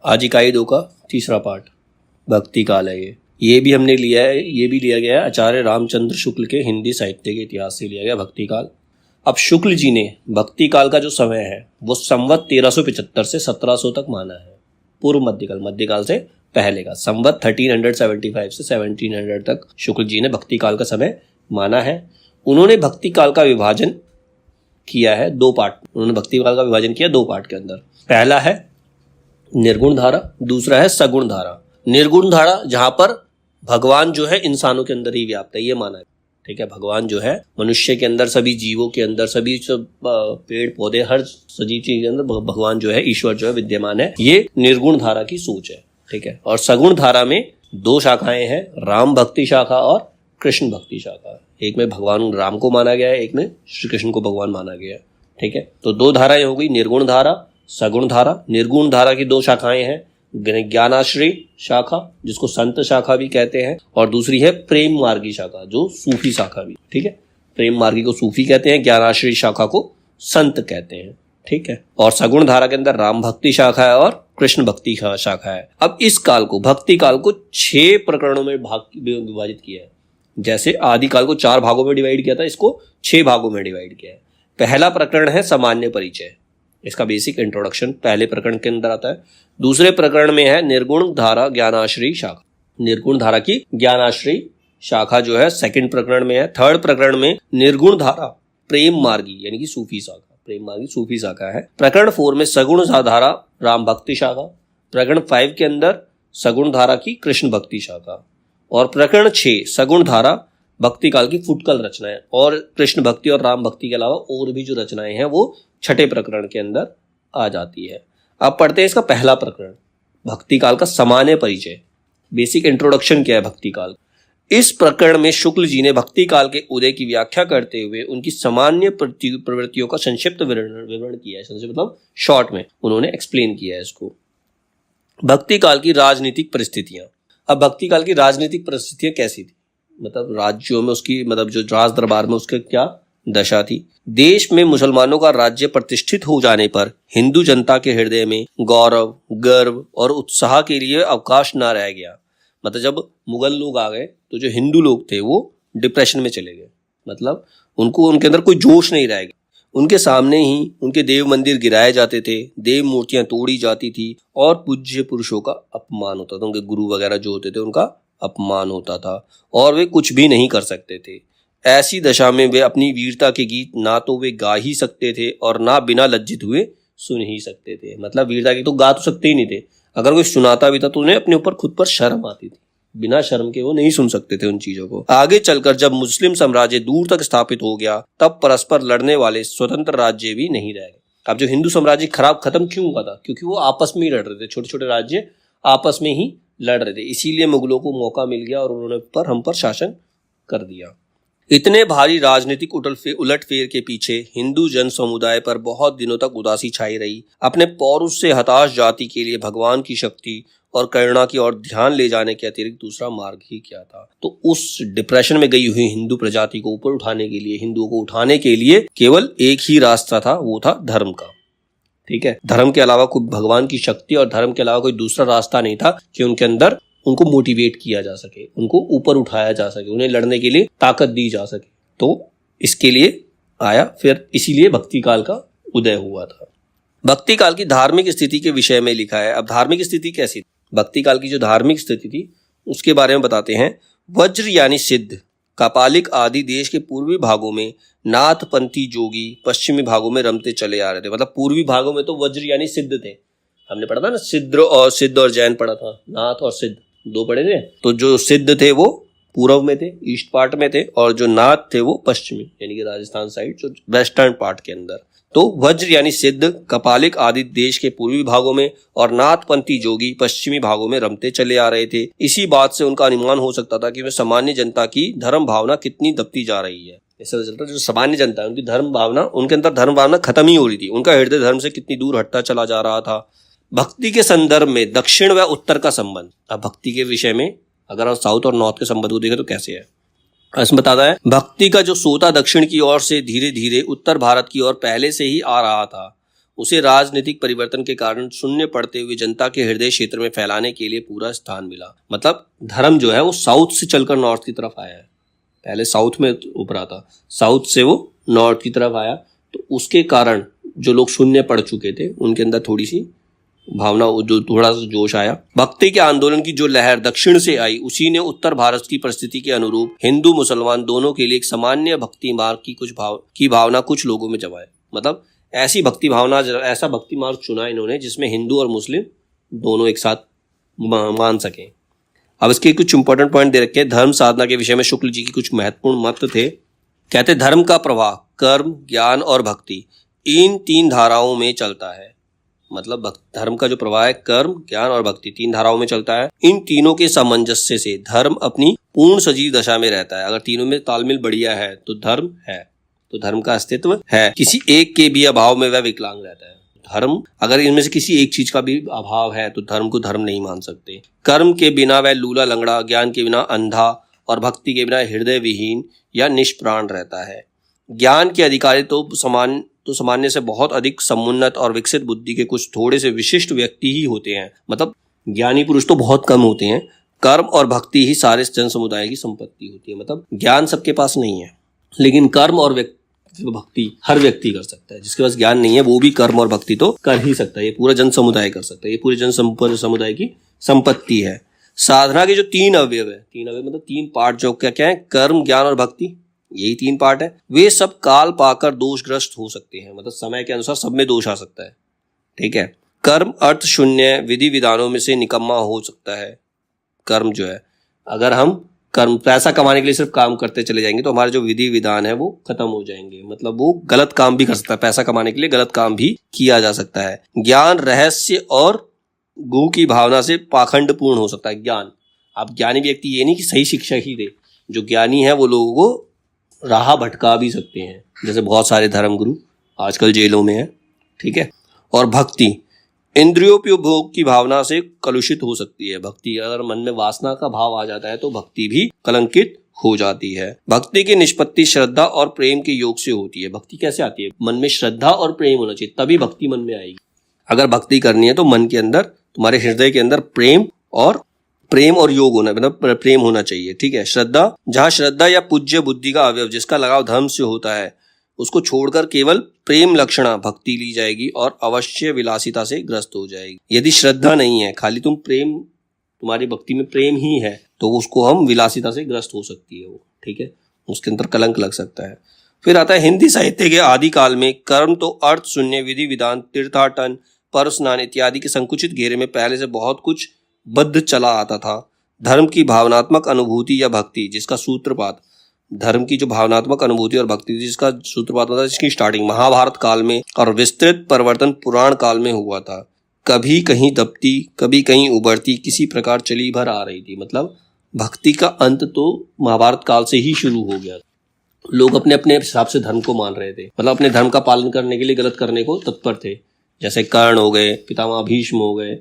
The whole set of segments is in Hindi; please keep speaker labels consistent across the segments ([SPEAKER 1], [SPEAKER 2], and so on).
[SPEAKER 1] आज इकाई 2 का तीसरा पार्ट भक्ति काल है। ये भी हमने लिया है, ये भी लिया गया है आचार्य रामचंद्र शुक्ल के हिंदी साहित्य के इतिहास से लिया गया भक्ति काल। अब शुक्ल जी ने भक्ति काल का जो समय है वो संवत 1375 से 1700 तक माना है। पूर्व मध्यकाल, मध्यकाल से पहले का संवत 1375 से 1700 तक शुक्ल जी ने भक्ति काल का समय माना है। उन्होंने भक्ति काल का विभाजन किया है 2 पार्ट। उन्होंने भक्ति काल का विभाजन किया 2 पार्ट के अंदर। पहला है निर्गुण धारा, दूसरा है सगुण धारा। निर्गुण धारा जहां पर भगवान जो है इंसानों के अंदर ही व्याप्त है, ये माना है। ठीक है, भगवान जो है मनुष्य के अंदर, सभी जीवों के अंदर, सभी पेड़ पौधे, हर सजीव चीज के अंदर भगवान जो है, ईश्वर जो है विद्यमान है। ये निर्गुण धारा की सोच है। ठीक है, और सगुण धारा में 2 शाखाएं हैं, राम भक्ति शाखा और कृष्ण भक्ति शाखा। एक में भगवान राम को माना गया है, एक में श्री कृष्ण को भगवान माना गया है। ठीक है, तो 2 धाराएं हो गई, निर्गुण धारा, सगुण धारा। निर्गुण धारा की 2 शाखाएं हैं, ज्ञानाश्रय शाखा जिसको संत शाखा भी कहते हैं, और दूसरी है प्रेम मार्गी शाखा जो सूफी शाखा भी। ठीक है, प्रेम मार्गी को सूफी कहते हैं, ज्ञानाश्रय शाखा को संत कहते हैं। ठीक है, और सगुण धारा के अंदर राम भक्ति शाखा है और कृष्ण भक्ति शाखा है। अब इस काल को, भक्ति काल को 6 प्रकरणों में विभाजित किया है। जैसे आदि काल को 4 भागों में डिवाइड किया था, इसको 6 भागों में डिवाइड किया है। पहला प्रकरण है सामान्य परिचय, इसका बेसिक इंट्रोडक्शन पहले प्रकरण के अंदर आता है। दूसरे प्रकरण में है निर्गुण धारा ज्ञानाश्रय शाखा, निर्गुण धारा की ज्ञानाश्रय शाखा जो है सेकंड प्रकरण में है। थर्ड प्रकरण में निर्गुण धारा प्रेम मार्गी यानी कि सूफी शाखा, प्रेम मार्गी सूफी शाखा है। प्रकरण 4 में सगुण धारा राम भक्ति शाखा। प्रकरण 5 के अंदर सगुण धारा की कृष्ण भक्ति शाखा। और प्रकरण 6 सगुण धारा भक्ति काल की फुटकल रचनाएं, और कृष्ण भक्ति और राम भक्ति के अलावा और भी जो रचनाएं हैं वो 6ठे प्रकरण के अंदर आ जाती है। अब पढ़ते हैं इसका पहला प्रकरण, भक्ति काल का सामान्य परिचय। बेसिक इंट्रोडक्शन क्या है भक्ति काल। इस प्रकरण में शुक्ल जी ने भक्ति काल के उदय की व्याख्या करते हुए उनकी सामान्य प्रवृत्तियों का संक्षिप्त विवरण किया है। संक्षिप्त मतलब शॉर्ट में उन्होंने एक्सप्लेन किया है इसको। भक्ति काल की राजनीतिक परिस्थितियां। अब भक्ति काल की राजनीतिक परिस्थितियां कैसी थी, मतलब राज्यों में उसकी, मतलब जो राज दरबार में उसके क्या दशा थी। देश में मुसलमानों का राज्य प्रतिष्ठित हो जाने पर हिंदू जनता के हृदय में गौरव, गर्व और उत्साह के लिए अवकाश न रह गया। मतलब जब मुगल लोग आ गए तो जो हिंदू लोग थे वो डिप्रेशन में चले गए, मतलब उनके अंदर कोई जोश नहीं रह गया। उनके सामने ही उनके देव मंदिर गिराए जाते थे, देव मूर्तियां तोड़ी जाती थी और पूज्य पुरुषों का अपमान होता था। उनके गुरु वगैरह जो होते थे उनका अपमान होता था और वे कुछ भी नहीं कर सकते थे। ऐसी दशा में वे अपनी वीरता के गीत ना तो वे गा ही सकते थे और ना बिना लज्जित हुए सुन ही सकते थे। मतलब वीरता के तो गा तो सकते ही नहीं थे, अगर कोई सुनाता भी था तो उन्हें अपने ऊपर खुद पर शर्म आती थी, बिना शर्म के वो नहीं सुन सकते थे उन चीजों को। आगे चलकर जब मुस्लिम साम्राज्य दूर तक स्थापित हो गया तब परस्पर लड़ने वाले स्वतंत्र राज्य भी नहीं रह गए। अब जो हिंदू साम्राज्य खत्म क्यों हुआ था, क्योंकि वो आपस में ही लड़ रहे थे, छोटे छोटे राज्य आपस में ही लड़ रहे थे, इसीलिए मुगलों को मौका मिल गया और उन्होंने हम पर शासन कर दिया। इतने भारी राजनीतिक उलटफेर के पीछे हिंदू जन समुदाय पर बहुत दिनों तक उदासी छाई रही। अपने पौरुष से हताश जाति के लिए भगवान की शक्ति और करुणा की ओर ध्यान ले जाने के अतिरिक्त दूसरा मार्ग ही क्या था। तो उस डिप्रेशन में गई हुई हिंदू प्रजाति को ऊपर उठाने के लिए, हिंदुओं को उठाने के लिए केवल एक ही रास्ता था, वो था धर्म का। ठीक है, धर्म के अलावा कोई, भगवान की शक्ति और धर्म के अलावा कोई दूसरा रास्ता नहीं था कि उनके अंदर उनको मोटिवेट किया जा सके, उनको ऊपर उठाया जा सके, उन्हें लड़ने के लिए ताकत दी जा सके। तो इसके लिए आया, फिर इसीलिए भक्ति काल का उदय हुआ था। भक्ति काल की धार्मिक स्थिति के विषय में लिखा है। अब धार्मिक स्थिति कैसी, भक्ति काल की जो धार्मिक स्थिति थी उसके बारे में बताते हैं। वज्र यानी सिद्ध, कापालिक आदि देश के पूर्वी भागों में नाथपंथी जोगी पश्चिमी भागों में रमते चले आ रहे थे। मतलब पूर्वी भागों में तो वज्र यानी सिद्ध थे, हमने पढ़ा था ना, सिद्ध और जैन पढ़ा था, नाथ और सिद्ध 2 पढ़े थे। तो जो सिद्ध थे वो पूर्व में थे, ईस्ट पार्ट में थे, और जो नाथ थे वो पश्चिमी यानी कि राजस्थान साइड, जो वेस्टर्न पार्ट के अंदर। तो वज्र यानी सिद्ध कपालिक आदि देश के पूर्वी भागों में और नाथपंथी जोगी पश्चिमी भागों में रमते चले आ रहे थे। इसी बात से उनका अनुमान हो सकता था कि वे सामान्य जनता की धर्म भावना कितनी दबती जा रही है। ऐसा चलता जो सामान्य जनता है उनकी धर्म भावना, उनके अंदर धर्म भावना खत्म ही हो रही थी, उनका हृदय धर्म से कितनी दूर हटता चला जा रहा था। भक्ति के संदर्भ में दक्षिण व उत्तर का संबंध। अब भक्ति के विषय में अगर हम साउथ और नॉर्थ के संबंध को देखें तो कैसे है, इसमें बताता है भक्ति का जो सोता दक्षिण की ओर से धीरे धीरे उत्तर भारत की ओर पहले से ही आ रहा था, उसे राजनीतिक परिवर्तन के कारण शून्य पड़ते हुए जनता के हृदय क्षेत्र में फैलाने के लिए पूरा स्थान मिला। मतलब धर्म जो है वो साउथ से चलकर नॉर्थ की तरफ आया है। पहले साउथ में उभरा था, साउथ से वो नॉर्थ की तरफ आया, तो उसके कारण जो लोग शून्य पड़ चुके थे उनके अंदर थोड़ी सी भावना, जो थोड़ा सा जोश आया। भक्ति के आंदोलन की जो लहर दक्षिण से आई, उसी ने उत्तर भारत की परिस्थिति के अनुरूप हिंदू मुसलमान दोनों के लिए एक सामान्य भक्ति मार्ग की भावना कुछ लोगों में जमाए। मतलब ऐसी भक्ति भावना, ऐसा भक्ति मार्ग चुना इन्होंने जिसमें हिंदू और मुस्लिम दोनों एक साथ मान सकें। अब इसके कुछ इंपॉर्टेंट पॉइंट दे रखे हैं। धर्म साधना के विषय में शुक्ल जी की कुछ महत्वपूर्ण मत थे। कहते धर्म का प्रवाह कर्म, ज्ञान और भक्ति इन 3 धाराओं में चलता है। मतलब धर्म का जो प्रवाह है कर्म, ज्ञान और भक्ति 3 धाराओं में चलता है। इन तीनों के सामंजस्य से धर्म अपनी पूर्ण सजीव दशा में रहता है। अगर तीनों में तालमेल बढ़िया है तो धर्म है, तो धर्म का अस्तित्व है। किसी एक के भी अभाव में वह विकलांग रहता है। धर्म अगर इनमें से किसी एक चीज का भी अभाव है तो धर्म को धर्म नहीं मान सकते। कर्म के बिना वह लूला लंगड़ा, ज्ञान के बिना अंधा और भक्ति के बिना हृदय विहीन या निष्प्राण रहता है। ज्ञान के अधिकारी तो सामान्य से बहुत अधिक समुन्नत और विकसित बुद्धि के कुछ थोड़े से विशिष्ट व्यक्ति ही होते हैं। मतलब ज्ञानी पुरुष तो बहुत कम होते हैं। कर्म और भक्ति ही सारे जन समुदाय की संपत्ति होती है। मतलब ज्ञान सबके पास नहीं है, लेकिन कर्म और भक्ति हर व्यक्ति कर सकता है। जिसके पास ज्ञान नहीं है वो भी कर्म और भक्ति तो कर ही सकता है। ये पूरा जन समुदाय कर सकता है। ये पूरे जन समुदाय की संपत्ति है। साधना के जो 3 अवयव है, 3 अवयव मतलब 3 पार्ट जो क्या है, कर्म, ज्ञान और भक्ति, यही 3 पार्ट है। वे सब काल पाकर दोषग्रस्त हो सकते हैं। मतलब समय के अनुसार सब में दोष आ सकता है। ठीक है। कर्म अर्थ शून्य विधि विधानों में से निकम्मा हो सकता है। कर्म जो है, अगर हम कर्म पैसा कमाने के लिए सिर्फ काम करते चले जाएंगे तो हमारे जो विधि विधान है वो खत्म हो जाएंगे। मतलब वो गलत काम भी कर सकता है, पैसा कमाने के लिए गलत काम भी किया जा सकता है। ज्ञान रहस्य और गुण की भावना से पाखंड पूर्ण हो सकता है। ज्ञान, आप ज्ञानी व्यक्ति ये नहीं कि सही शिक्षा ही दे, जो ज्ञानी है वो लोगों को राह भटका भी सकते हैं। जैसे बहुत सारे धर्मगुरु आजकल जेलों में है। ठीक है। और भक्ति इंद्रियोपभोग की भावना से कलुषित हो सकती है। भक्ति अगर मन में वासना का भाव आ जाता है तो भक्ति भी कलंकित हो जाती है। भक्ति की निष्पत्ति श्रद्धा और प्रेम के योग से होती है। भक्ति कैसे आती है? मन में श्रद्धा और प्रेम होना चाहिए, तभी भक्ति मन में आएगी। अगर भक्ति करनी है तो मन के अंदर, तुम्हारे हृदय के अंदर प्रेम और योग होना, मतलब प्रेम होना चाहिए। ठीक है। श्रद्धा, जहाँ श्रद्धा या पूज्य बुद्धि का अवयव जिसका लगाव धर्म से होता है, उसको छोड़कर केवल प्रेम लक्षणा भक्ति ली जाएगी और अवश्य विलासिता से ग्रस्त हो जाएगी। यदि श्रद्धा नहीं है, खाली तुम्हारी भक्ति में प्रेम ही है, तो उसको हम विलासिता से ग्रस्त हो सकती है वो। ठीक है। उसके अंदर कलंक लग सकता है। फिर आता है हिंदी साहित्य के आदि काल में कर्म तो अर्थ शून्य विधि विधान, तीर्थाटन, पर्व स्नान इत्यादि के संकुचित घेरे में पहले से बहुत कुछ बद्ध चला आता था। धर्म की भावनात्मक अनुभूति या भक्ति जिसका सूत्रपात, धर्म की जो भावनात्मक अनुभूति और भक्ति जिसका सूत्रपात होता है, जिसकी स्टार्टिंग महाभारत काल में और विस्तृत परिवर्तन पुराण काल में हुआ था। कभी कहीं दबती, कभी कहीं उभरती, किसी प्रकार चली भर आ रही थी। मतलब भक्ति का अंत तो महाभारत काल से ही शुरू हो गया। लोग अपने अपने हिसाब से धर्म को मान रहे थे, मतलब अपने धर्म का पालन करने के लिए गलत करने को तत्पर थे। जैसे कर्ण हो गए, पितामह भीष्म हो गए,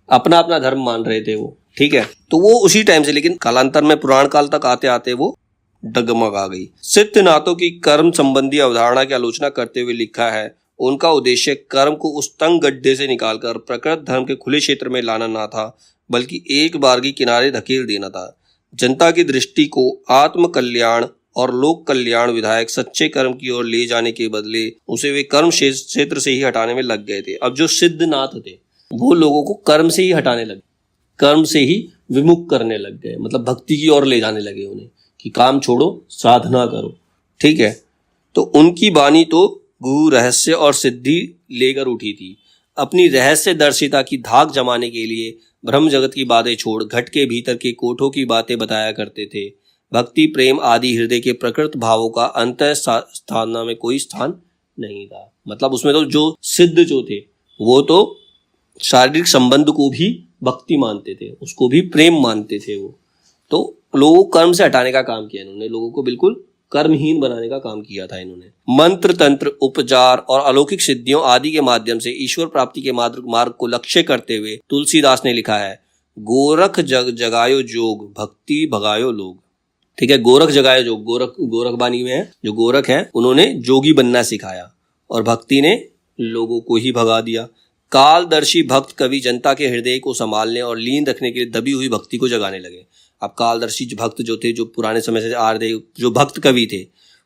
[SPEAKER 1] अपना अपना धर्म मान रहे थे वो। ठीक है। तो वो उसी टाइम से, लेकिन कालांतर में पुराण काल तक आते आते वो डगमग आ गई। सिद्धनाथों की कर्म संबंधी अवधारणा की आलोचना करते हुए लिखा है, उनका उद्देश्य कर्म को उस तंग गड्ढे से निकालकर प्रकृत धर्म के खुले क्षेत्र में लाना ना था, बल्कि एक बार की किनारे धकेल देना था। जनता की दृष्टि को आत्म कल्याण और लोक कल्याण विधायक सच्चे कर्म की ओर ले जाने के बदले उसे वे कर्म क्षेत्र से ही हटाने में लग गए थे। अब जो सिद्धनाथ थे वो लोगों को कर्म से ही हटाने लगे, कर्म से ही विमुख करने लग गए। मतलब भक्ति की ओर ले जाने लगे उन्हें कि काम छोड़ो, साधना करो। ठीक है। तो उनकी बानी तो गुरु रहस्य और सिद्धि लेकर उठी थी। अपनी रहस्य दर्शिता की धाक जमाने के लिए ब्रह्म जगत की बातें छोड़ घट के भीतर के कोठों की बातें बताया करते थे। भक्ति प्रेम आदि हृदय के प्रकृत भावों का अंतः स्थाना में कोई स्थान नहीं था। मतलब उसमें तो जो सिद्ध जो थे वो तो शारीरिक संबंध को भी भक्ति मानते थे, उसको भी प्रेम मानते थे वो। तो लोगों को कर्म से हटाने का काम किया इन्होंने, लोगों को बिल्कुल कर्महीन बनाने का काम किया था इन्होंने। मंत्र तंत्र उपचार और अलौकिक सिद्धियों आदि के माध्यम से ईश्वर प्राप्ति के मार्ग को लक्ष्य करते हुए तुलसीदास ने लिखा है, गोरख जगायो जोग भक्ति भगायो लोग। ठीक है। गोरख जगायो जोग, गोरख बानी में है, जो गोरख है उन्होंने जोगी बनना सिखाया और भक्ति ने लोगों को ही भगा दिया। कालदर्शी भक्त कवि जनता के हृदय को संभालने और लीन रखने के लिए दबी हुई भक्ति को जगाने लगे। अब कालदर्शी भक्त जो थे, जो पुराने समय से आ रहे, जो भक्त कवि थे,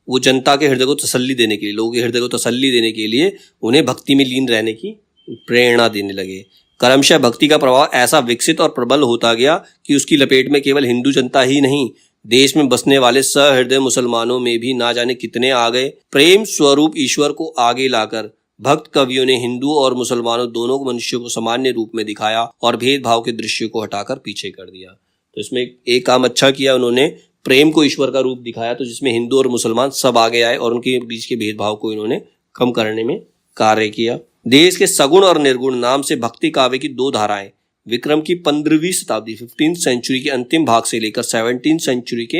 [SPEAKER 1] वो जनता के हृदय को तसल्ली देने के लिए, लोगों के हृदय को तसल्ली देने के लिए उन्हें भक्ति में लीन रहने की प्रेरणा देने लगे। क्रमशः भक्ति का प्रभाव ऐसा विकसित और प्रबल होता गया कि उसकी लपेट में केवल हिंदू जनता ही नहीं, देश में बसने वाले सहृदय मुसलमानों में भी ना जाने कितने आ गए। प्रेम स्वरूप ईश्वर को आगे लाकर भक्त कवियों ने हिंदू और मुसलमानों दोनों मनुष्यों को सामान्य रूप में दिखाया और भेदभाव के दृश्य को हटाकर पीछे कर दिया। तो इसमें एक काम अच्छा किया उन्होंने, प्रेम को ईश्वर का रूप दिखाया, तो जिसमें हिंदू और मुसलमान सब आगे आए और उनके बीच के भेदभाव को इन्होंने कम करने में कार्य किया। देश के सगुण और निर्गुण नाम से भक्ति काव्य की दो धाराएं विक्रम की 15वीं शताब्दी 15th सेंचुरी के अंतिम भाग से लेकर 17th सेंचुरी के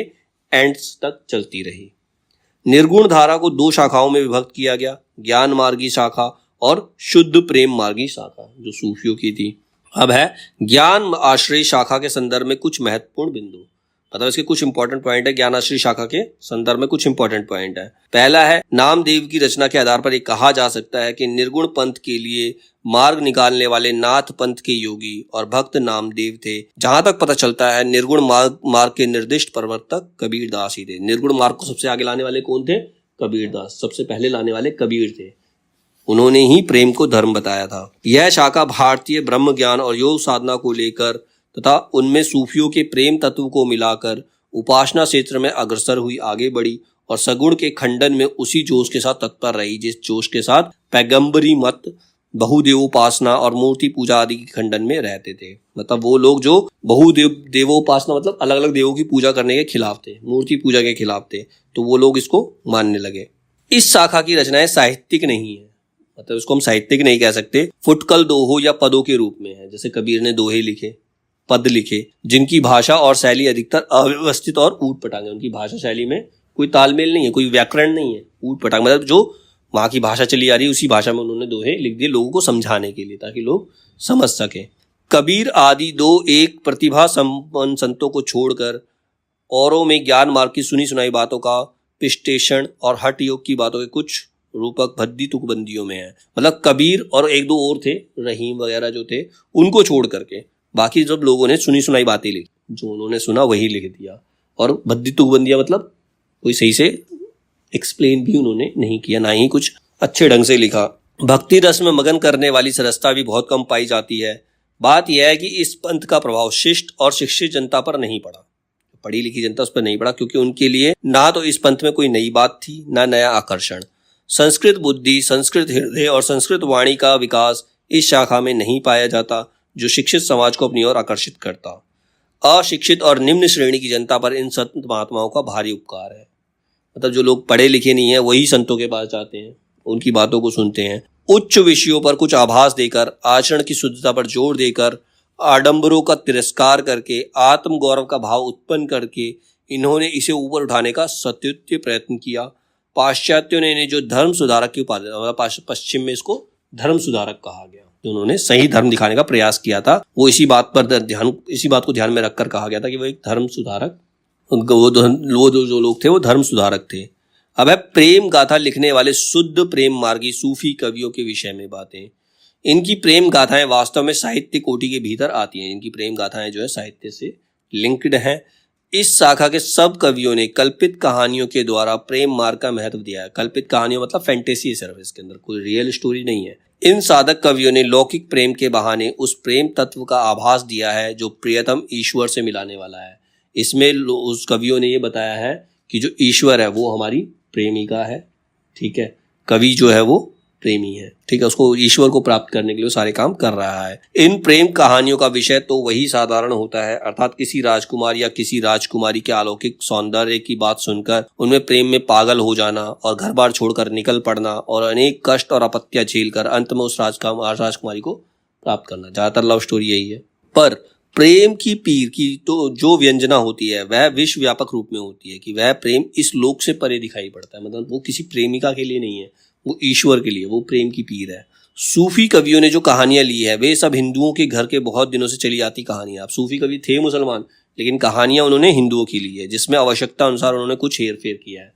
[SPEAKER 1] एंड्स तक चलती रही। निर्गुण धारा को दो शाखाओं में विभक्त किया गया, ज्ञान मार्गी शाखा और शुद्ध प्रेम मार्गी शाखा, जो सूफियों की थी। अब है ज्ञान आश्रय शाखा के संदर्भ में कुछ महत्वपूर्ण बिंदु, मतलब इसके कुछ इंपॉर्टेंट पॉइंट है। ज्ञान आश्रय शाखा के संदर्भ में कुछ इंपॉर्टेंट पॉइंट है। पहला है, नामदेव की रचना के आधार पर यह कहा जा सकता है कि निर्गुण पंथ के लिए मार्ग निकालने वाले नाथ पंथ के योगी और भक्त नामदेव थे। जहां तक पता चलता है, निर्गुण मार्ग के निर्दिष्ट प्रवर्तक कबीरदास ही थे। निर्गुण मार्ग को सबसे आगे लाने वाले कौन थे? कबीरदास। सबसे पहले लाने वाले कबीर थे, उन्होंने ही प्रेम को धर्म बताया था। यह शाखा भारतीय ब्रह्म ज्ञान और योग साधना को लेकर तथा उनमें सूफियों के प्रेम तत्व को मिलाकर उपासना क्षेत्र में अग्रसर हुई, आगे बढ़ी और सगुण के खंडन में उसी जोश के साथ तत्पर रही जिस जोश के साथ पैगंबरी मत, बहुदेवोपासना और मूर्ति पूजा आदि के खंडन में रहते थे। मतलब वो लोग जो देवोपासना मतलब अलग अलग देवों की पूजा करने के खिलाफ थे, मूर्ति पूजा के खिलाफ थे, तो वो लोग इसको मानने लगे। इस शाखा की रचनाएं साहित्यिक नहीं है, मतलब इसको हम साहित्यिक नहीं कह सकते, फुटकल दोहो या पदों के रूप में है। जैसे कबीर ने दोहे लिखे, पद लिखे, जिनकी भाषा और शैली अधिकतर अव्यवस्थित और ऊट पटांग है। उनकी भाषा शैली में कोई तालमेल नहीं है, कोई व्याकरण नहीं है, ऊट पटांग, मतलब जो वहां की भाषा चली आ रही है उसी भाषा में उन्होंने दोहे लिख दिए लोगों को समझाने के लिए, ताकि लोग समझ सके। कबीर आदि दो एक प्रतिभा संपन्न संतों को छोड़कर औरों में ज्ञान मार्ग की सुनी सुनाई बातों का पिष्टेषण और हठ योग की बातों के कुछ रूपक भद्दी तुकबंदियों में है। मतलब कबीर और एक दो और थे, रहीम वगैरह जो थे, उनको छोड़ करके बाकी जब लोगों ने सुनी सुनाई बातें लिखी, जो उन्होंने सुना वही लिख दिया। और भद्दी तुकबंदियां मतलब कोई सही से एक्सप्लेन भी उन्होंने नहीं किया, ना ही कुछ अच्छे ढंग से लिखा। भक्ति रस में मगन करने वाली सरसता भी बहुत कम पाई जाती है। बात यह है कि इस पंथ का प्रभाव शिष्ट और शिक्षित जनता पर नहीं पड़ा, पढ़ी लिखी जनता उस पर नहीं पड़ा, क्योंकि उनके लिए ना तो इस पंथ में कोई नई बात थी, ना नया आकर्षण। संस्कृत बुद्धि, संस्कृत हृदय और संस्कृत वाणी का विकास इस शाखा में नहीं पाया जाता, जो शिक्षित समाज को अपनी ओर आकर्षित करता। अशिक्षित और निम्न श्रेणी की जनता पर इन संत महात्माओं का भारी उपकार है। मतलब जो लोग पढ़े लिखे नहीं है वही संतों के पास जाते हैं, उनकी बातों को सुनते हैं। उच्च विषयों पर कुछ आभास देकर, आचरण की शुद्धता पर जोर देकर, आडंबरों का तिरस्कार करके, आत्म गौरव का भाव उत्पन्न करके इन्होंने इसे ऊपर उठाने का सत्युत प्रयत्न किया। पाश्चात्यों ने इन्हें जो धर्म सुधारक की उपाधि, मतलब पश्चिम में इसको धर्म सुधारक कहा गया, तो उन्होंने सही धर्म दिखाने का प्रयास किया था। वो इसी बात को ध्यान में रखकर कहा गया था कि वो एक धर्म सुधारक, वो जो लोग थे वो धर्म सुधारक थे। अब है प्रेम गाथा लिखने वाले शुद्ध प्रेम मार्गी सूफी कवियों के विषय में बातें। इनकी प्रेम गाथाएं वास्तव में साहित्य कोटि के भीतर आती हैं। इनकी प्रेम गाथाएं जो है साहित्य से लिंक्ड हैं। इस शाखा के सब कवियों ने कल्पित कहानियों के द्वारा प्रेम मार्ग का महत्व दिया है। कल्पित कहानियों मतलब फैंटेसी है सिर्फ, इसके अंदर कोई रियल स्टोरी नहीं है। इन साधक कवियों ने लौकिक प्रेम के बहाने उस प्रेम तत्व का आभास दिया है जो प्रियतम ईश्वर से मिलाने वाला है। इसमें उस कवियों ने ये बताया है कि जो ईश्वर है वो हमारी प्रेमिका है, ठीक है, कवि जो है वो प्रेमी है, ठीक है, उसको ईश्वर को प्राप्त करने के लिए सारे काम कर रहा है। इन प्रेम कहानियों का विषय तो वही साधारण होता है, अर्थात किसी राजकुमार या किसी राजकुमारी के अलौकिक सौंदर्य की बात सुनकर उनमें प्रेम में पागल हो जाना और घर बार छोड़कर निकल पड़ना और अनेक कष्ट और आपत्तियां झेलकर अंत में उस राजकुमारी को प्राप्त करना। ज्यादातर लव स्टोरी यही है। पर प्रेम की पीर की तो जो व्यंजना होती है वह विश्व व्यापक रूप में होती है कि वह प्रेम इस लोक से परे दिखाई पड़ता है। मतलब वो किसी प्रेमिका के लिए नहीं है, वो ईश्वर के लिए, वो प्रेम की पीर है। सूफी कवियों ने जो कहानियां ली है वे सब हिंदुओं के घर के बहुत दिनों से चली आती कहानियां। अब सूफी कवि थे मुसलमान, लेकिन कहानियां उन्होंने हिंदुओं की ली है, जिसमें आवश्यकता अनुसार उन्होंने कुछ हेर फेर किया है।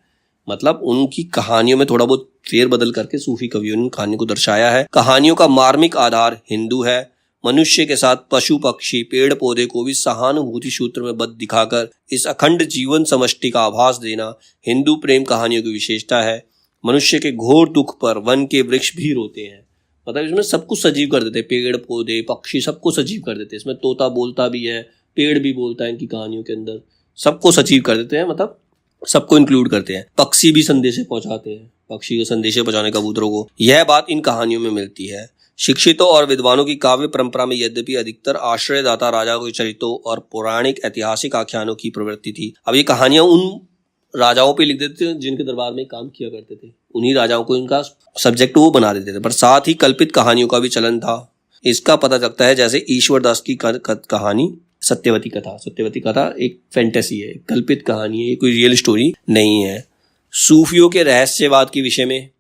[SPEAKER 1] मतलब उनकी कहानियों में थोड़ा बहुत फेर बदल करके सूफी कवियों ने कहानी को दर्शाया है। कहानियों का मार्मिक आधार हिंदू है। मनुष्य के साथ पशु पक्षी पेड़ पौधे को भी सहानुभूति सूत्र में बद्ध दिखाकर इस अखंड जीवन समष्टि का आभास देना हिंदू प्रेम कहानियों की विशेषता है। मनुष्य के घोर दुख पर वन के वृक्ष भी रोते हैं। मतलब इसमें सब कुछ सजीव कर देते हैं, पेड़ पौधे पक्षी सबको सजीव कर देते हैं। इसमें तोता बोलता भी है, पेड़ भी बोलता है इनकी कहानियों के अंदर, सबको सजीव कर देते हैं, मतलब सबको इंक्लूड करते हैं। पक्षी भी संदेशे पहुंचाते हैं, पक्षी को संदेशे पहुंचाने कबूतरों को, यह बात इन कहानियों में मिलती है। शिक्षितों और विद्वानों की काव्य परंपरा में यद्यपि अधिकतर आश्रयदाता राजाओं के चरित्रों और पौराणिक ऐतिहासिक आख्यानों की प्रवृत्ति थी। अब ये कहानियां उन राजाओं पे लिख देते थे जिनके दरबार में काम किया करते थे, उन्हीं राजाओं को इनका सब्जेक्ट वो बना देते थे। पर साथ ही कल्पित कहानियों का भी चलन था। इसका पता लगता है जैसे ईश्वरदास की कहानी सत्यवती कथा। सत्यवती कथा एक फैंटेसी है, कल्पित कहानी है, कोई रियल स्टोरी नहीं है। सूफियों के रहस्यवाद के विषय में,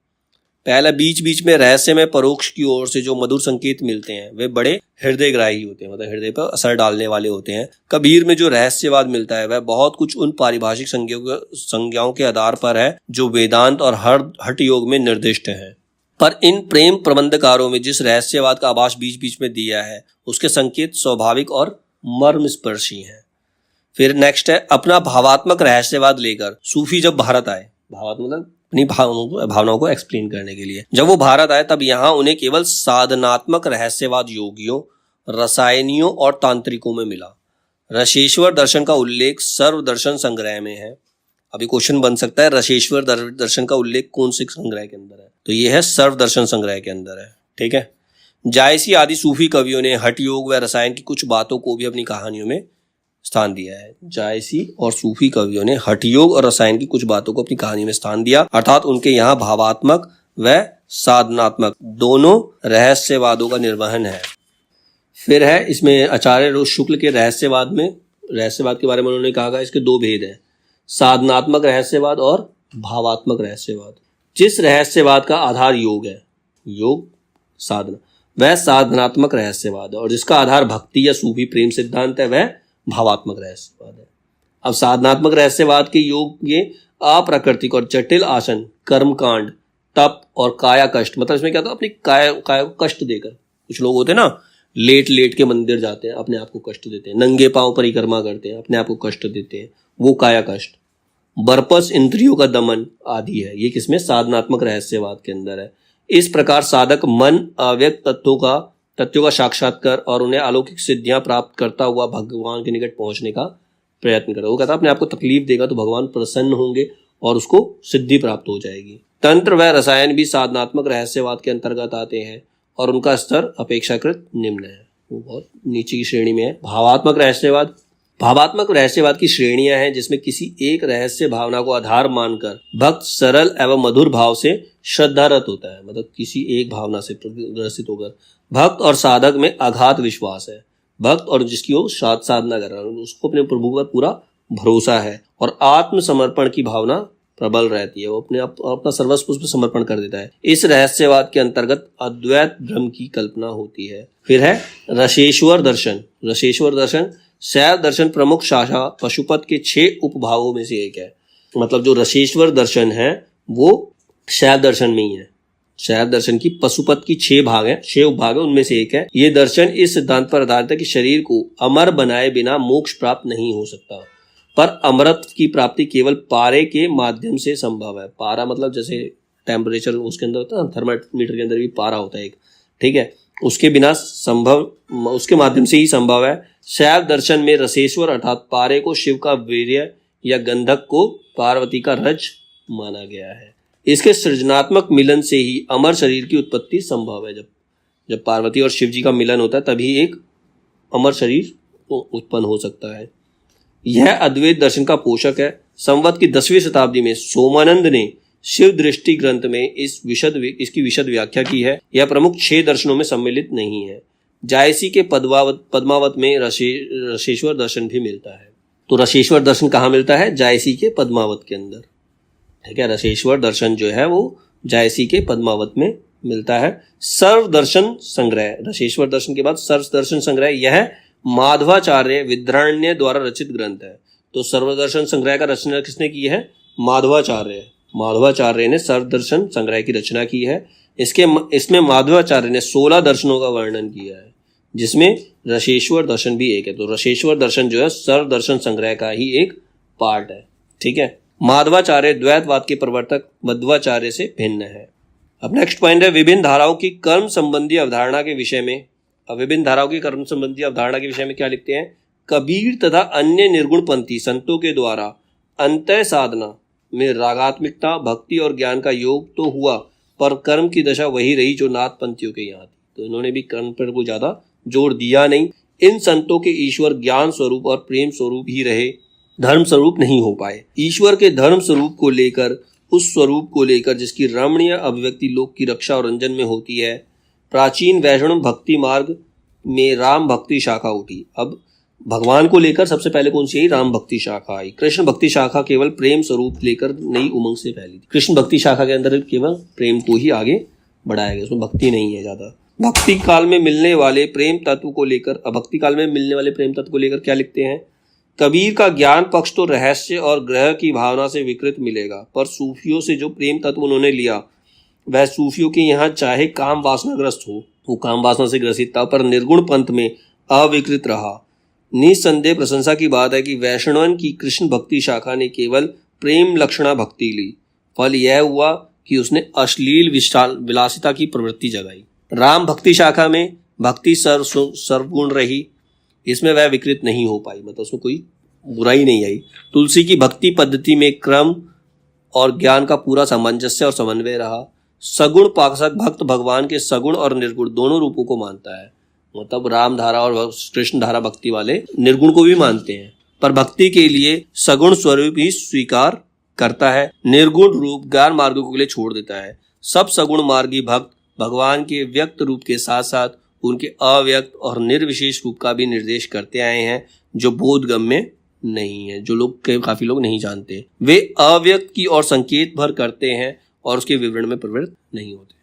[SPEAKER 1] पहला बीच बीच में रहस्यमय परोक्ष की ओर से जो मधुर संकेत मिलते हैं वे बड़े हृदयग्राही होते हैं, मतलब हृदय पर असर डालने वाले होते हैं। कबीर में जो रहस्यवाद मिलता है वह बहुत कुछ उन पारिभाषिक संज्ञाओं के आधार पर है जो वेदांत और हठ योग में निर्दिष्ट है। पर इन प्रेम प्रबंधकारों में जिस रहस्यवाद का आभास बीच बीच में दिया है उसके संकेत स्वाभाविक और मर्मस्पर्शी हैं। फिर नेक्स्ट है, अपना भावात्मक रहस्यवाद लेकर सूफी जब भारत आए, भावात्मक मतलब अपनी भावनाओं को एक्सप्लेन करने के लिए जब वो भारत आए, तब यहाँ उन्हें केवल साधनात्मक रहस्यवाद योगियों, रसायनियों और तांत्रिकों में मिला। रसेश्वर दर्शन का उल्लेख सर्व दर्शन संग्रह में है। अभी क्वेश्चन बन सकता है रसेश्वर दर्शन का उल्लेख कौन से संग्रह के अंदर है, तो ये है सर्व दर्शन संग्रह के अंदर है। ठीक है। जायसी आदि सूफी कवियों ने हठ योग व रसायन की कुछ बातों को भी अपनी कहानियों में स्थान दिया है। जायसी और सूफी कवियों ने हठ योग और रसायन की कुछ बातों को अपनी कहानी में स्थान दिया, अर्थात उनके यहाँ भावात्मक व साधनात्मक दोनों रहस्यवादों का निर्वहन है। फिर है इसमें आचार्य रोज शुक्ल के रहस्यवाद के बारे में उन्होंने कहा इसके दो भेद हैं, साधनात्मक रहस्यवाद और भावात्मक रहस्यवाद। जिस रहस्यवाद का आधार योग है, योग साधना, वह साधनात्मक रहस्यवाद है, और जिसका आधार भक्ति या सूफी प्रेम सिद्धांत है वह भावात्मक रहस्यवाद है। अब साधनात्मक रहस्यवाद के योग ये अप्राकृतिक और जटिल आसन, कर्मकांड, तप और काया कष्ट, मतलब इसमें क्या था, अपनी काया को कष्ट देकर, कुछ लोग होते हैं ना लेट लेट के मंदिर जाते हैं, अपने आप को कष्ट देते हैं, नंगे पांव परिक्रमा करते हैं, अपने आप को कष्ट देते हैं, वो काया कष्ट। बरपस इंद्रियों का दमन आदि है, ये किसमें, साधनात्मक रहस्यवाद के अंदर है। इस प्रकार साधक मन अव्यक्त तत्वों का साक्षात्कार और उन्हें अलौकिक सिद्धियां प्राप्त करता हुआ भगवान के निकट पहुंचने का प्रयत्न करे। वो कहता है अपने आप को तकलीफ देगा तो भगवान प्रसन्न होंगे और उसको सिद्धि प्राप्त हो जाएगी। तंत्र व रसायन भी साधनात्मक रहस्यवाद के अंतर्गत आते हैं और उनका स्तर अपेक्षाकृत निम्न है, वो बहुत नीचे की श्रेणी में है। भावात्मक रहस्यवाद की श्रेणियां हैं जिसमें किसी एक रहस्य भावना को आधार मानकर भक्त सरल एवं मधुर भाव से श्रद्धारत होता है, मतलब किसी एक भावना से ग्रसित होकर। भक्त और साधक में अगाध विश्वास है, भक्त और जिसकी वो साधना कर रहा है उसको अपने प्रभु पर पूरा भरोसा है और आत्मसमर्पण की भावना प्रबल रहती है, वो अपना सर्वस्व उसमें समर्पण कर देता है। इस रहस्यवाद के अंतर्गत अद्वैत ब्रह्म की कल्पना होती है। फिर है रसेश्वर दर्शन शैव दर्शन प्रमुख शाखा पशुपत के 6 उपभागों में से एक है। मतलब जो रसेश्वर दर्शन है वो शैव दर्शन में ही है। शैव दर्शन की पशुपत की 6 भाग हैं, 6 उपभाग है, उनमें से एक है। ये दर्शन इस सिद्धांत पर आधारित है कि शरीर को अमर बनाए बिना मोक्ष प्राप्त नहीं हो सकता, पर अमरत की प्राप्ति केवल पारे के माध्यम से संभव है। पारा मतलब जैसे टेम्परेचर उसके अंदर होता है, थर्मामीटर के अंदर भी पारा होता है एक, ठीक है, उसके बिना उसके माध्यम से ही संभव है। शैव दर्शन में रसेश्वर अर्थात पारे को शिव का वीर्य या गंधक को पार्वती का रज माना गया है। इसके सृजनात्मक मिलन से ही अमर शरीर की उत्पत्ति संभव है। जब पार्वती और शिव जी का मिलन होता है तभी एक अमर शरीर उत्पन्न हो सकता है। यह अद्वैत दर्शन का पोषक है। संवत की 10वीं शताब्दी में सोमानंद ने शिव दृष्टि ग्रंथ में इसकी विशद व्याख्या की है। यह प्रमुख 6 दर्शनों में सम्मिलित नहीं है। जायसी के पद्मावत में रसेश्वर दर्शन भी मिलता है। तो रसेश्वर दर्शन कहाँ मिलता है? जायसी के पद्मावत के अंदर, ठीक है। रसेश्वर दर्शन जो है वो जायसी के पद्मावत में मिलता है। सर्व दर्शन संग्रह, रसेश्वर दर्शन के बाद सर्व दर्शन संग्रह, यह माधवाचार्य विद्राण्य द्वारा रचित ग्रंथ है। तो सर्वदर्शन संग्रह का रचना किसने की है? माधवाचार्य। माधवाचार्य ने सर्वदर्शन संग्रह की रचना की है। इसमें माधवाचार्य ने 16 दर्शनों का वर्णन किया है, जिसमें रसेश्वर दर्शन भी एक है। तो रसेश्वर दर्शन जो है सर्वदर्शन संग्रह का ही एक पार्ट है। ठीक है। माधवाचार्य द्वैतवाद के प्रवर्तक मध्वाचार्य से भिन्न है। अब नेक्स्ट पॉइंट है विभिन्न धाराओं की कर्म संबंधी अवधारणा के विषय में। अब विभिन्न धाराओं की कर्म संबंधी अवधारणा के विषय में क्या लिखते हैं? कबीर तथा अन्य निर्गुणपंथी संतों के द्वारा अंतः साधना में रागात्मिकता, भक्ति और ज्ञान का योग तो हुआ, पर कर्म की दशा वही रही जो नाथ पंथियों के यहाँ थी। तो इन्होंने भी कर्म पर को ज्यादा जोर दिया नहीं। इन संतों के ईश्वर ज्ञान स्वरूप और प्रेम स्वरूप ही रहे, धर्म स्वरूप नहीं हो पाए। ईश्वर के धर्म स्वरूप को लेकर, उस स्वरूप को लेकर जिसकी रमणीय अभिव्यक्ति लोक की रक्षा और रंजन में होती है, प्राचीन वैष्णव भक्ति मार्ग में राम भक्ति शाखा उठी। अब भगवान को लेकर सबसे पहले कौन सी आई? राम भक्ति शाखा आई। कृष्ण भक्ति शाखा केवल प्रेम स्वरूप लेकर नई उमंग से फैली थी। कृष्ण भक्ति शाखा के अंदर केवल प्रेम को ही आगे बढ़ाया गया, उसमें भक्ति नहीं है ज्यादा। भक्ति काल में मिलने वाले प्रेम तत्व को लेकर, भक्ति काल में मिलने वाले प्रेम तत्व को लेकर क्या लिखते हैं? कबीर का ज्ञान पक्ष तो रहस्य और ग्रह की भावना से विकृत मिलेगा, पर सूफियों से जो प्रेम तत्व उन्होंने लिया वह सूफियों के यहाँ चाहे काम वासनाग्रस्त हो, वो काम वासना से ग्रसित था, पर निर्गुण पंथ में अविकृत रहा। निसंदेह प्रशंसा की बात है कि वैष्णवन की कृष्ण भक्ति शाखा ने केवल प्रेम लक्षणा भक्ति ली। फल यह हुआ कि उसने अश्लील विलासिता की प्रवृत्ति जगाई। राम भक्ति शाखा में भक्ति सर्वगुण रही, इसमें वह विकृत नहीं हो पाई, मतलब उसमें कोई बुराई नहीं आई। तुलसी की भक्ति पद्धति में क्रम और ज्ञान का पूरा सामंजस्य और समन्वय रहा। सगुण पासक भक्त भगवान के सगुण और निर्गुण दोनों रूपों को मानता है, मतलब राम धारा और कृष्ण धारा भक्ति वाले निर्गुण को भी मानते हैं, पर भक्ति के लिए सगुण स्वरूप ही स्वीकार करता है, निर्गुण रूप ज्ञान मार्गों के लिए छोड़ देता है। सब सगुण मार्गी भक्त भगवान के व्यक्त रूप के साथ साथ उनके अव्यक्त और निर्विशेष रूप का भी निर्देश करते आए हैं, जो बोधगम्य नहीं है, जो लोग काफी लोग नहीं जानते। वे अव्यक्त की और संकेत भर करते हैं और उसके विवरण में प्रवृत्त नहीं होते।